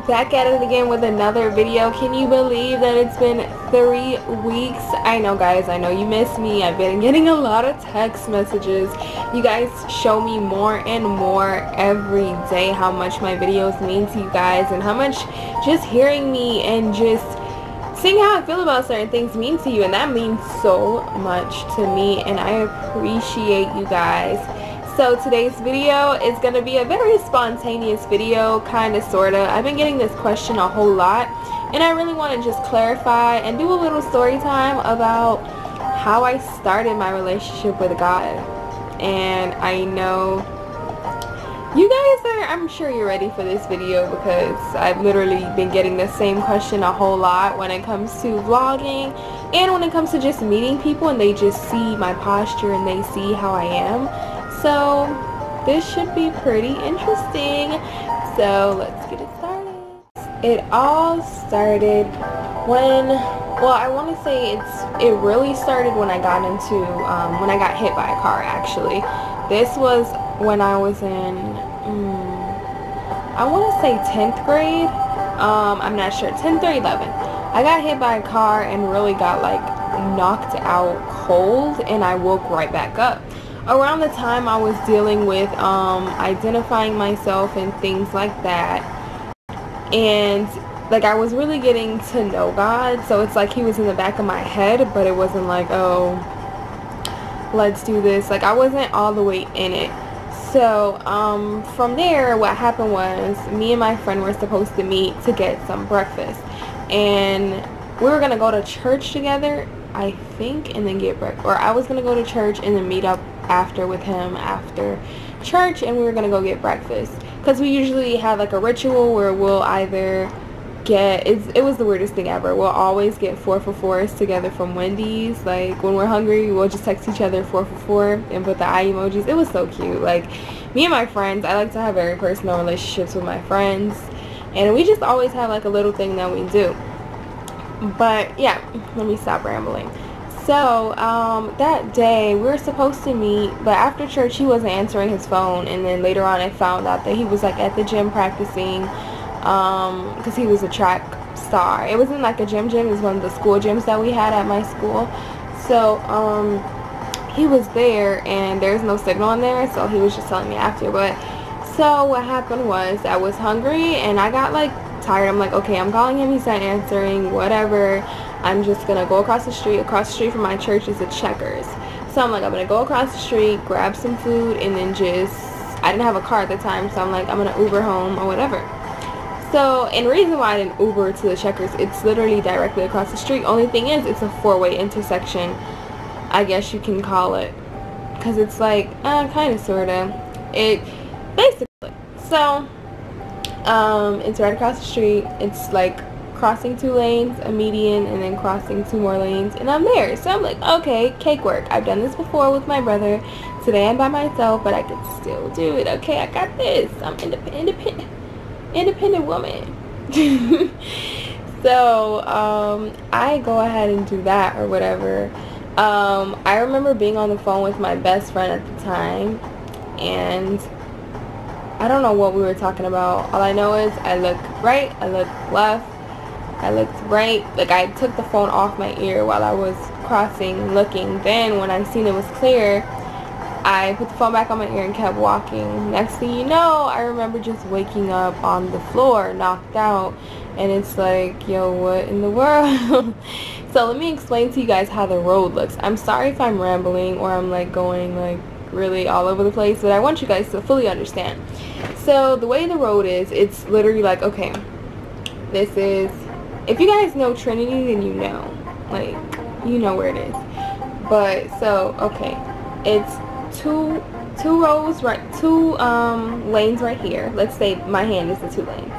back at it again with another video. Can you believe that it's been 3 weeks? I know, guys, I know you miss me. I've been getting a lot of text messages. You guys show me more and more every day how much my videos mean to you guys, and how much just hearing me and just seeing how I feel about certain things mean to you, and that means so much to me, and I appreciate you guys. So today's video is going to be a very spontaneous video, kind of, sort of. I've been getting this question a whole lot, and I really want to just clarify and do a little story time about how I started my relationship with God. And I know you guys are, I'm sure you're ready for this video, because I've literally been getting the same question a whole lot when it comes to vlogging and when it comes to just meeting people and they just see my posture and they see how I am. So this should be pretty interesting. So let's get it started. It all started when, well, I want to say it really started when I got into, when I got hit by a car, actually. This was when I was in, I want to say 10th grade. I'm not sure, 10th or 11th. I got hit by a car and really got like knocked out cold, and I woke right back up. Around the time I was dealing with identifying myself and things like that, and like I was really getting to know God, so it's like he was in the back of my head, but it wasn't like, oh, let's do this. Like I wasn't all the way in it. So from there, what happened was me and my friend were supposed to meet to get some breakfast, and we were gonna go to church together, I think, and then get breakfast. Or I was gonna go to church and then meet up after with him after church, and we were gonna go get breakfast, because we usually have like a ritual where we'll either get, it was the weirdest thing ever, we'll always get 4 for 4s together from Wendy's. Like when we're hungry, we'll just text each other 4 for 4 and put the eye emojis. It was so cute. Like me and my friends, I like to have very personal relationships with my friends, and we just always have like a little thing that we do. But yeah, let me stop rambling. So that day we were supposed to meet, but after church he wasn't answering his phone, and then later on I found out that he was like at the gym practicing, because he was a track star. It wasn't like a gym, it was one of the school gyms that we had at my school. So he was there, and there's no signal in there, so he was just telling me after. But so what happened was I was hungry and I got like tired. I'm like, okay, I'm calling him, he's not answering, whatever. I'm just gonna go across the street. Across the street from my church is a Checkers. So I'm like, I'm gonna go across the street, grab some food, and then I didn't have a car at the time, so I'm like, I'm gonna Uber home or whatever. So, and the reason why I didn't Uber to the Checkers, it's literally directly across the street. Only thing is, it's a 4-way intersection, I guess you can call it, because it's like, kind of, sort of, it, basically. So, it's right across the street. It's like crossing 2 lanes, a median, and then crossing 2 more lanes, and I'm there. So I'm like, okay, cake work. I've done this before with my brother. Today I'm by myself, but I can still do it. Okay, I got this. I'm independent woman. So I go ahead and do that or whatever. I remember being on the phone with my best friend at the time, and I don't know what we were talking about. All I know is I looked right, I looked left, I looked right. Like I took the phone off my ear while I was crossing, looking. Then when I seen it was clear, I put the phone back on my ear and kept walking. Next thing you know, I remember just waking up on the floor, knocked out, and it's like, yo, what in the world? So let me explain to you guys how the road looks. I'm sorry if I'm rambling or I'm like going like really all over the place, but I want you guys to fully understand. So the way the road is, it's literally like, okay, this is, if you guys know Trinity, then you know, like, you know where it is. But so, okay, it's two rows, right, 2 lanes right here. Let's say my hand is the 2 lanes.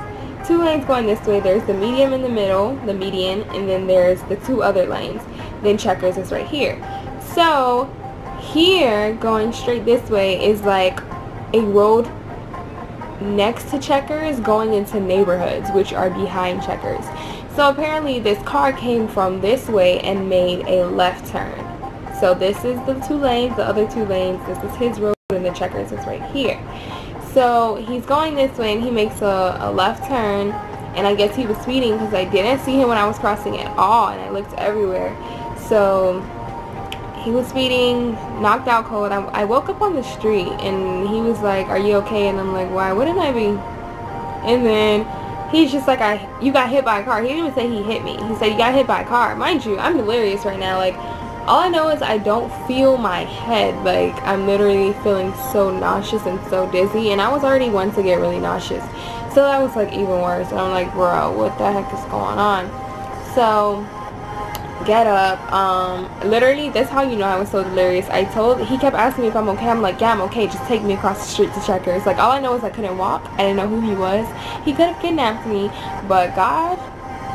2 lanes going this way. There's the medium in the middle, the median, and then there's the 2 other lanes. Then Checkers is right here. So here, going straight this way, is like a road next to Checkers going into neighborhoods which are behind Checkers. So apparently this car came from this way and made a left turn. So this is the 2 lanes, the other 2 lanes, this is his road, and the Checkers is right here. So he's going this way and he makes a left turn, and I guess he was speeding because I didn't see him when I was crossing at all, and I looked everywhere. So he was speeding, knocked out cold. I woke up on the street, and he was like, "Are you okay?" And I'm like, "Why wouldn't I be?" And then he's just like, "You got hit by a car." He didn't even say he hit me. He said, "You got hit by a car." Mind you, I'm delirious right now. Like, all I know is I don't feel my head. Like, I'm literally feeling so nauseous and so dizzy, and I was already one to get really nauseous. So that was like even worse. And I'm like, bro, what the heck is going on? So get up. Literally, that's how you know I was so delirious. He kept asking me if I'm okay. I'm like, yeah, I'm okay, just take me across the street to Checkers. Like, all I know is I couldn't walk. I didn't know who he was. He could have kidnapped me, but God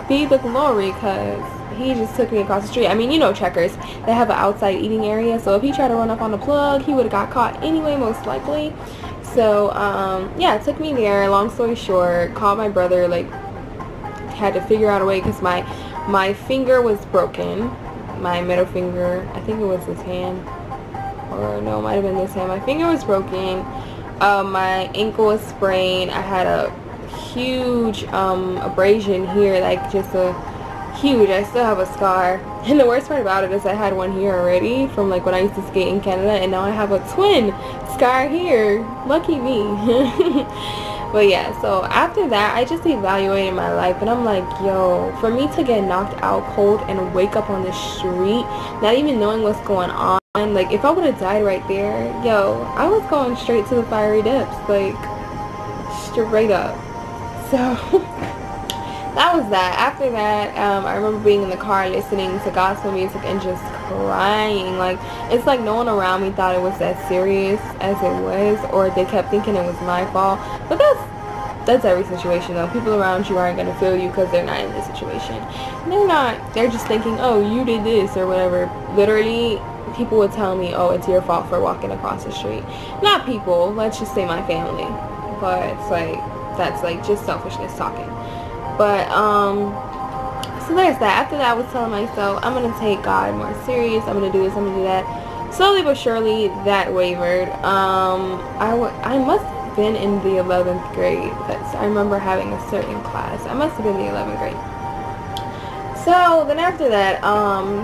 be the glory, because he just took me across the street. I mean, you know, Checkers, they have an outside eating area, so if he tried to run up on the plug, he would have got caught anyway, most likely. So yeah, it took me there. Long story short, called my brother. Like, had to figure out a way, because my finger was broken, my middle finger. I think it was this hand, or no, it might have been this hand. My finger was broken. My ankle was sprained. I had a huge abrasion here, like just a huge. I still have a scar, and the worst part about it is I had one here already from like when I used to skate in Canada, and now I have a twin scar here. Lucky me. But yeah, so after that, I just evaluated my life, and I'm like, yo, for me to get knocked out cold and wake up on the street, not even knowing what's going on, like, if I would have died right there, yo, I was going straight to the fiery depths, like, straight up. So that was that. After that, I remember being in the car listening to gospel music and just crying. Like, it's like no one around me thought it was as serious as it was, or they kept thinking it was my fault. But that's every situation though. People around you aren't gonna feel you because they're not in this situation. They're just thinking, oh, you did this or whatever. Literally, people would tell me, oh, it's your fault for walking across the street. Not people, let's just say my family. But it's like, that's like just selfishness talking. But so there's that. After that, I was telling myself, I'm gonna take God more serious. I'm gonna do this, I'm gonna do that. Slowly but surely, that wavered. I must have been in the 11th grade, because I remember having a certain class. I must have been in the 11th grade. So then after that,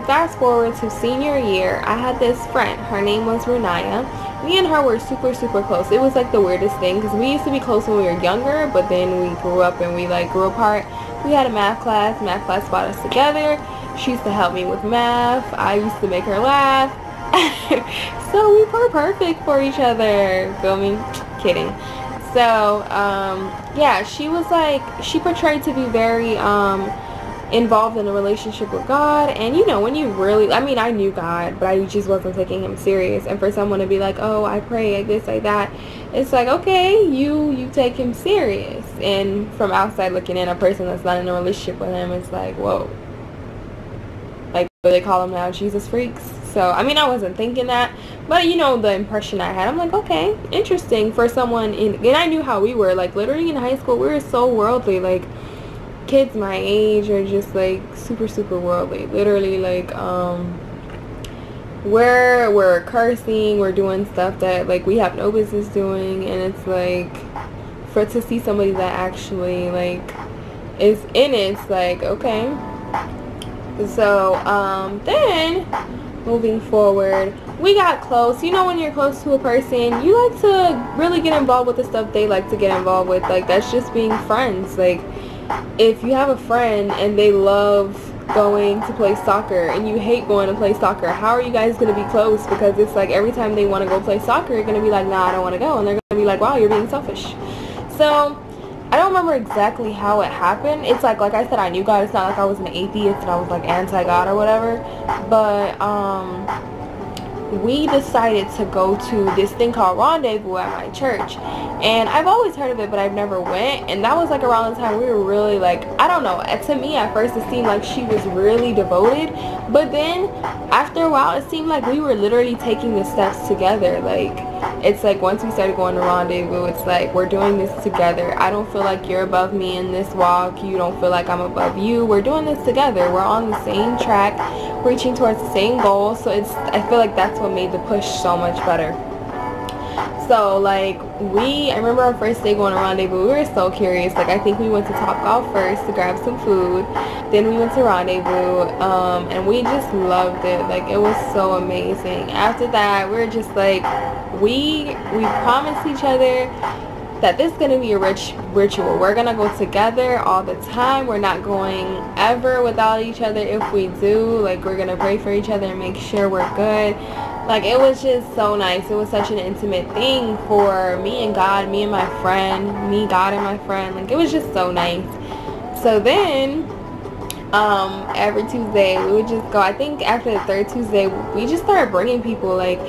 fast forward to senior year, I had this friend. Her name was Renaya. Me and her were super close. It was like the weirdest thing, because we used to be close when we were younger, but then we grew up and we like grew apart. We had a math class brought us together. She used to help me with math. I used to make her laugh. So we were perfect for each other. Feel me? Kidding. So yeah, she was like, she portrayed to be very involved in a relationship with God. And you know, when you really, I mean, I knew God, but I just wasn't taking him serious. And for someone to be like, oh, I pray like this, like that, it's like, okay, you take him serious. And from outside looking in, a person that's not in a relationship with him, it's like, whoa, like, what do they call them now, Jesus freaks? So I mean, I wasn't thinking that, but you know, the impression I had, I'm like, okay, interesting for someone in, and I knew how we were, like, literally in high school, we were so worldly. Like, kids my age are just like super worldly. Literally, like, we're cursing, we're doing stuff that like we have no business doing, and it's like, to see somebody that actually like is in it, it's like, okay. So then moving forward, we got close. You know, when you're close to a person, you like to really get involved with the stuff they like to get involved with. Like, that's just being friends. Like, if you have a friend and they love going to play soccer and you hate going to play soccer, how are you guys going to be close? Because it's like every time they want to go play soccer, you're going to be like, nah, I don't want to go. And they're going to be like, wow, you're being selfish. So I don't remember exactly how it happened. It's like I said, I knew God. It's not like I was an atheist and I was like anti-God or whatever. But we decided to go to this thing called Rendezvous at my church, and I've always heard of it, but I've never went. And that was like around the time we were really, like, I don't know, to me at first it seemed like she was really devoted, but then after a while it seemed like we were literally taking the steps together. Like, it's like once we started going to Rendezvous, it's like we're doing this together. I don't feel like you're above me in this walk, you don't feel like I'm above you. We're doing this together. We're on the same track, reaching towards the same goal. So I feel like that's what made the push so much better. So like I remember our first day going to Rendezvous, we were so curious. Like I think we went to Topgolf first to grab some food, then we went to Rendezvous, and we just loved it. Like it was so amazing. After that, we were just like, we promised each other that this is going to be a ritual. We're going to go together all the time. We're not going ever without each other. If we do, like, we're going to pray for each other and make sure we're good. Like, it was just so nice. It was such an intimate thing for me and God, me and my friend, me, God, and my friend. Like, it was just so nice. So then, every Tuesday, we would just go. I think after the third Tuesday, we just started bringing people, like,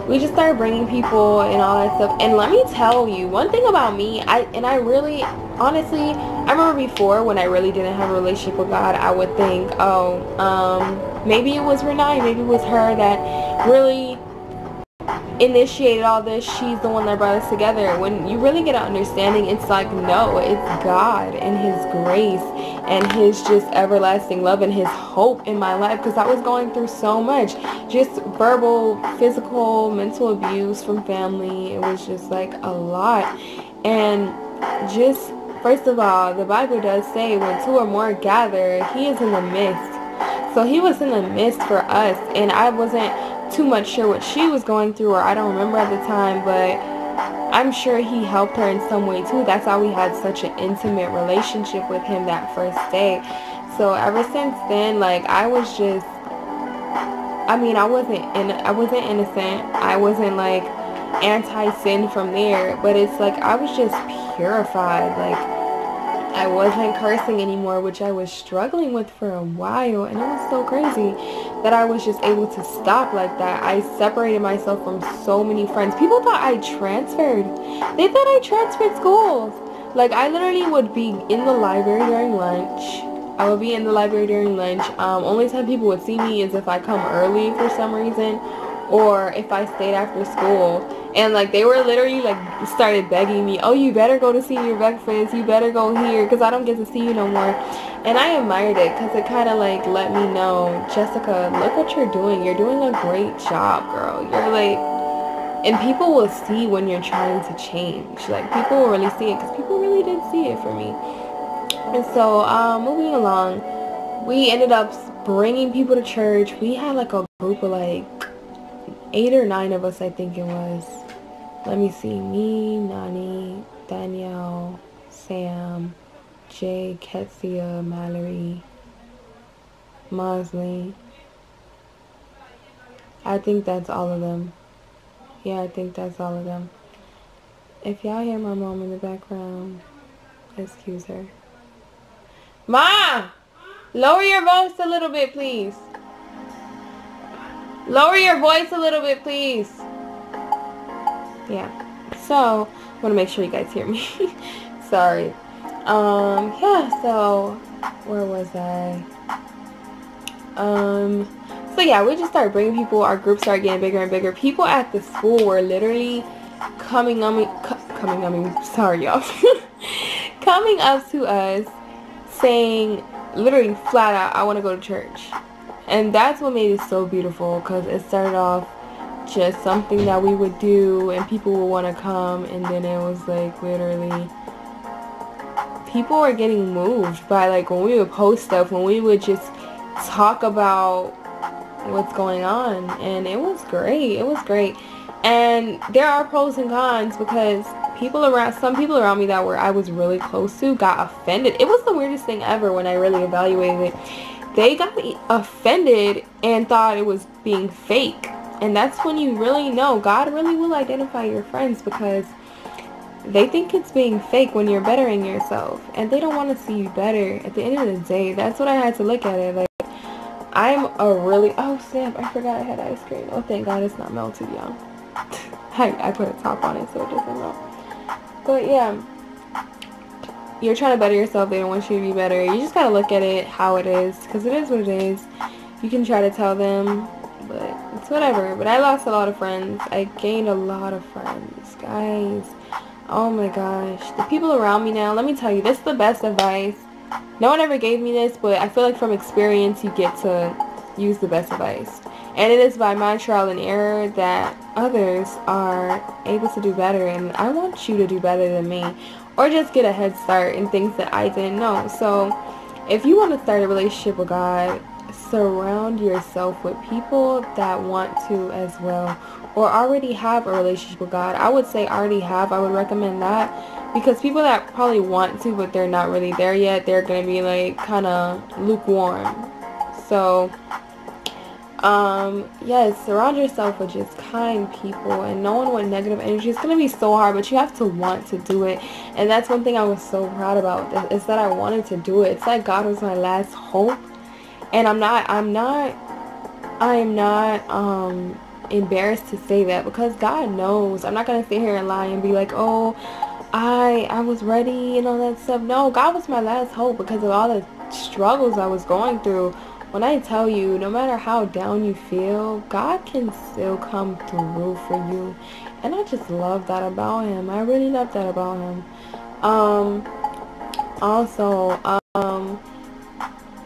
we just started bringing people and all that stuff. And let me tell you, one thing about me, I really, honestly, I remember before when I really didn't have a relationship with God, I would think, oh, maybe it was Renee, maybe it was her that really initiated all this. She's the one that brought us together. When you really get an understanding, it's like, no, it's God and His grace and His just everlasting love and His hope in my life, because I was going through so much, just verbal, physical, mental abuse from family. It was just like a lot. And just, first of all, the Bible does say when two or more gather, He is in the midst. So He was in the midst for us, and I wasn't too much sure what she was going through, or I don't remember at the time, but I'm sure He helped her in some way too. That's how we had such an intimate relationship with Him that first day. So ever since then, like, I was just, I mean, I wasn't innocent. I wasn't like anti-sin from there, but it's like I was just purified. Like, I wasn't cursing anymore, which I was struggling with for a while, and it was so crazy that I was just able to stop like that. I separated myself from so many friends. People thought I transferred. They thought I transferred schools. Like, I literally would be in the library during lunch. I would be in the library during lunch. Only time people would see me is if I come early for some reason, or if I stayed after school. And like, they were literally like started begging me, oh, you better go to senior breakfast, you better go here, because I don't get to see you no more. And I admired it, because it kind of like let me know, Jessica, look what you're doing. You're doing a great job, girl. You're like, and people will see when you're trying to change. Like, people will really see it, because people really did see it for me. And so moving along, we ended up bringing people to church. We had like a group of like 8 or 9 of us, I think it was. Let me see. Me, Nani, Danielle, Sam, Jay, Ketsia, Mallory, Mosley. I think that's all of them. Yeah, I think that's all of them. If y'all hear my mom in the background, excuse her. Ma! Lower your voice a little bit, please. Lower your voice a little bit, please. Yeah. So, I want to make sure you guys hear me. Sorry. Yeah, so, where was I? So yeah, we just started bringing people. Our group started getting bigger and bigger. People at the school were literally coming up to us saying, literally flat out, I want to go to church. And that's what made it so beautiful, because it started off just something that we would do and people would want to come, and then it was like literally people were getting moved by, like, when we would post stuff, when we would just talk about what's going on, and it was great. It was great. And there are pros and cons, because some people around me that I was really close to got offended. It was the weirdest thing ever when I really evaluated it. They got offended and thought it was being fake. And that's when you really know God really will identify your friends, because they think it's being fake when you're bettering yourself. And they don't want to see you better. At the end of the day, that's what I had to look at it. Like, I'm a really... Oh, snap. I forgot I had ice cream. Oh, thank God it's not melted, y'all. I put a top on it so it doesn't melt. But, yeah. You're trying to better yourself. They don't want you to be better. You just gotta look at it how it is, because it is what it is. You can try to tell them, but it's whatever. But I lost a lot of friends. I gained a lot of friends, guys. Oh my gosh, the people around me now, let me tell you, this is the best advice. No one ever gave me this, but I feel like from experience you get to use the best advice. And it is by my trial and error that others are able to do better, and I want you to do better than me, or just get a head start in things that I didn't know. So if you want to start a relationship with God, surround yourself with people that want to as well, or already have a relationship with God. I would say already have. I would recommend that, because people that probably want to but they're not really there yet, they're going to be like kind of lukewarm. So yes, surround yourself with just kind people and no one with negative energy. It's gonna be so hard, but you have to want to do it. And that's one thing I was so proud about, is that I wanted to do it. It's like God was my last hope, and I'm not embarrassed to say that, because God knows. I'm not gonna sit here and lie and be like, oh, I was ready and all that stuff. No, God was my last hope because of all the struggles I was going through. When I tell you, no matter how down you feel, God can still come through for you. And I just love that about him. I really love that about him. Also,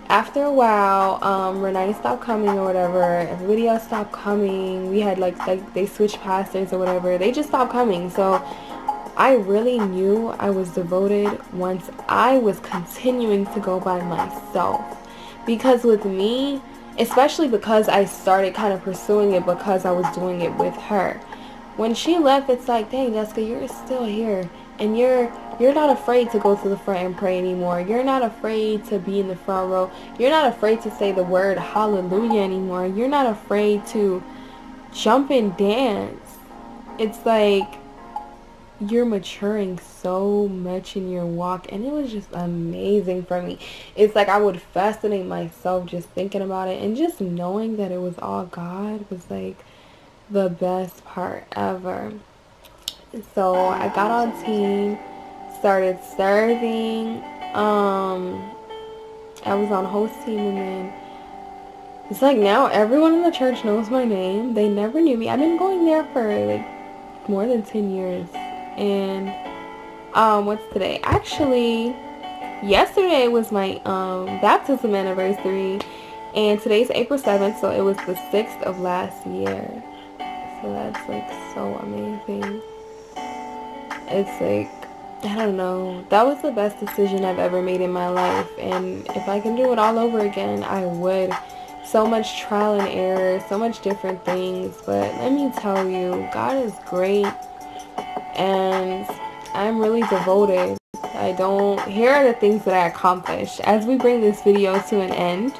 after a while, Renee stopped coming or whatever. Everybody else stopped coming. We had like they switched pastors or whatever. They just stopped coming. So I really knew I was devoted once I was continuing to go by myself. Because with me, especially because I started kind of pursuing it because I was doing it with her. When she left, it's like, dang, Jessica, you're still here. And you're not afraid to go to the front and pray anymore. You're not afraid to be in the front row. You're not afraid to say the word hallelujah anymore. You're not afraid to jump and dance. It's like you're maturing so much in your walk, and it was just amazing for me. It's like I would fascinate myself just thinking about it, and just knowing that it was all God was like the best part ever. So I got on team, started serving. I was on host team, and then it's like now everyone in the church knows my name. They never knew me. I've been going there for like more than 10 years. And what's today? Actually, yesterday was my baptism anniversary, and today's April 7th, so it was the 6th of last year. So that's like so amazing. It's like, I don't know, that was the best decision I've ever made in my life, and if I can do it all over again, I would. So much trial and error, so much different things, but let me tell you, God is great. And I'm really devoted. Here are the things that I accomplished. As we bring this video to an end,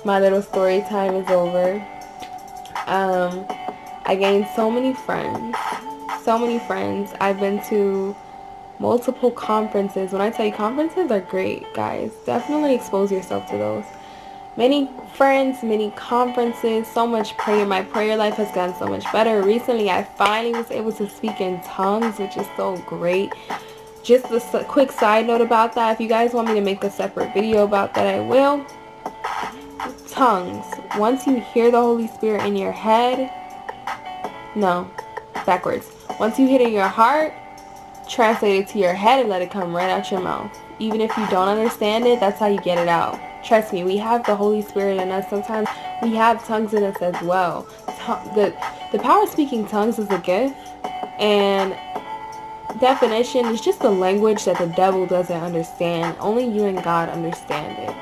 my little story time is over. I gained so many friends. I've been to multiple conferences. When I tell you, conferences are great, guys. Definitely expose yourself to those. Many friends, many conferences, so much prayer. My prayer life has gotten so much better. Recently, I finally was able to speak in tongues, which is so great. Just a quick side note about that. If you guys want me to make a separate video about that, I will. Tongues. Once you hear the Holy Spirit in your head, no, backwards. Once you hear it in your heart, translate it to your head and let it come right out your mouth. Even if you don't understand it, that's how you get it out. Trust me, we have the Holy Spirit in us. Sometimes we have tongues in us as well. The power of speaking tongues is a gift, and definition is just a language that the devil doesn't understand. Only you and God understand it.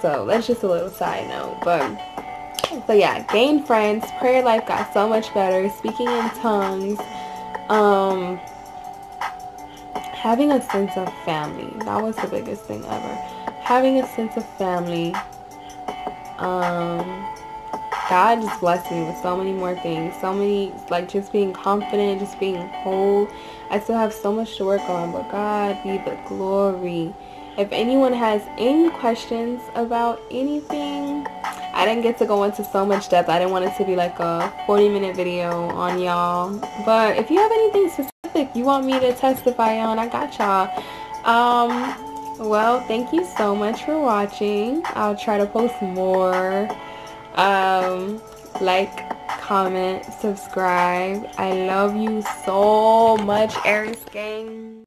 So that's just a little side note. But yeah, gained friends, prayer life got so much better, speaking in tongues, having a sense of family. That was the biggest thing ever. Having a sense of family. God just blessed me with so many more things. So many, like just being confident, just being whole. I still have so much to work on, but God be the glory. If anyone has any questions about anything, I didn't get to go into so much depth. I didn't want it to be like a 40-minute video on y'all. But if you have anything specific you want me to testify on, I got y'all. Well, thank you so much for watching. I'll try to post more. Like, comment, subscribe. I love you so much, HEIRESS gang.